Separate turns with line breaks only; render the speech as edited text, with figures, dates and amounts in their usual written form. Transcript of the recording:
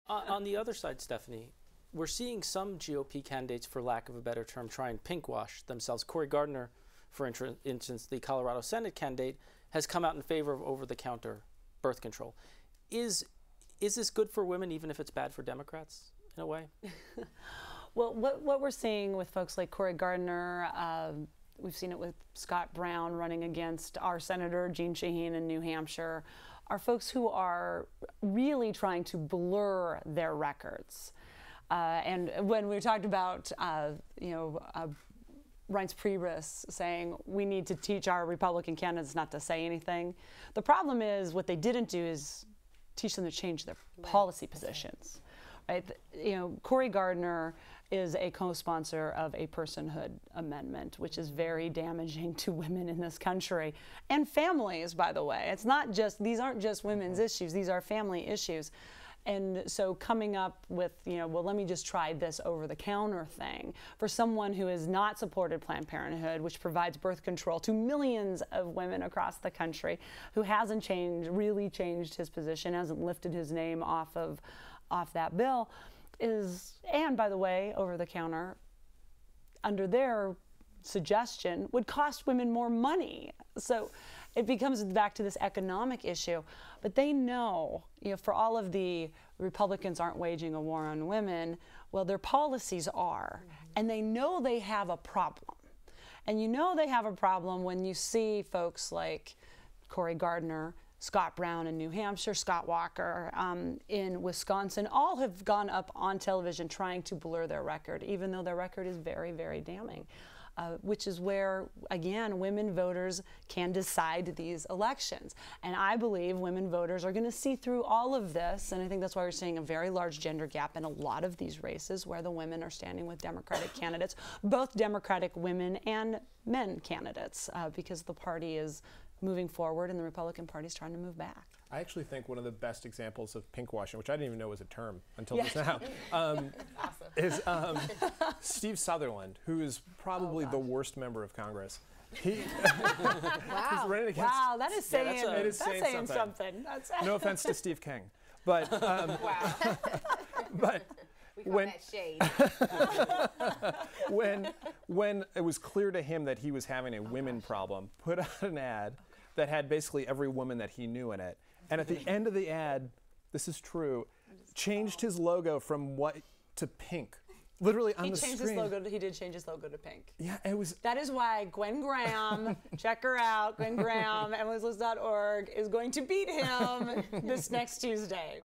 On the other side, Stephanie, we're seeing some GOP candidates, for lack of a better term, try and pinkwash themselves. Cory Gardner, for instance, the Colorado Senate candidate, has come out in favor of over-the-counter birth control. Is this good for women, even if it's bad for Democrats, in a way?
Well, what we're seeing with folks like Cory Gardner, we've seen it with Scott Brown running against our Senator Jeanne Shaheen in New Hampshire, are folks who are really trying to blur their records. And when we talked about, Reince Priebus saying we need to teach our Republican candidates not to say anything, the problem is what they didn't do is teach them to change their policy positions. Right? Cory Gardner is a co-sponsor of a personhood amendment, which is very damaging to women in this country and families, by the way. It's not just, these aren't just women's issues, these are family issues. And so coming up with, well, let me just try this over-the-counter thing for someone who has not supported Planned Parenthood, which provides birth control to millions of women across the country, who hasn't really changed his position, hasn't lifted his name off that bill, and by the way, over-the-counter, under their suggestion, would cost women more money. So it becomes back to this economic issue. But they know, for all of the Republicans aren't waging a war on women, well, their policies are. And they know they have a problem. And they have a problem when you see folks like Cory Gardner, Scott Brown in New Hampshire, Scott Walker in Wisconsin, all have gone up on television trying to blur their record, even though their record is very, very damning. Which is where, again, women voters can decide these elections. And I believe women voters are going to see through all of this, and I think that's why we're seeing a very large gender gap in a lot of these races where the women are standing with Democratic candidates, both Democratic women and men candidates, because the party is moving forward and the Republican Party is trying to move back.
I actually think one of the best examples of pinkwashing, which I didn't even know was a term until just now, is Steve Sutherland, who is probably the worst member of Congress. He's running against.
Wow, that is saying something.
No offense to Steve King, but but when it was clear to him that he was having a women problem, put out an ad that had basically every woman that he knew in it. And at the end of the ad, this is true, changed his logo from white to pink. Literally on the screen.
He did change his logo to pink.
Yeah, it was.
That is why Gwen Graham, check her out, Gwen Graham, Emily'sList.org, is going to beat him this next Tuesday.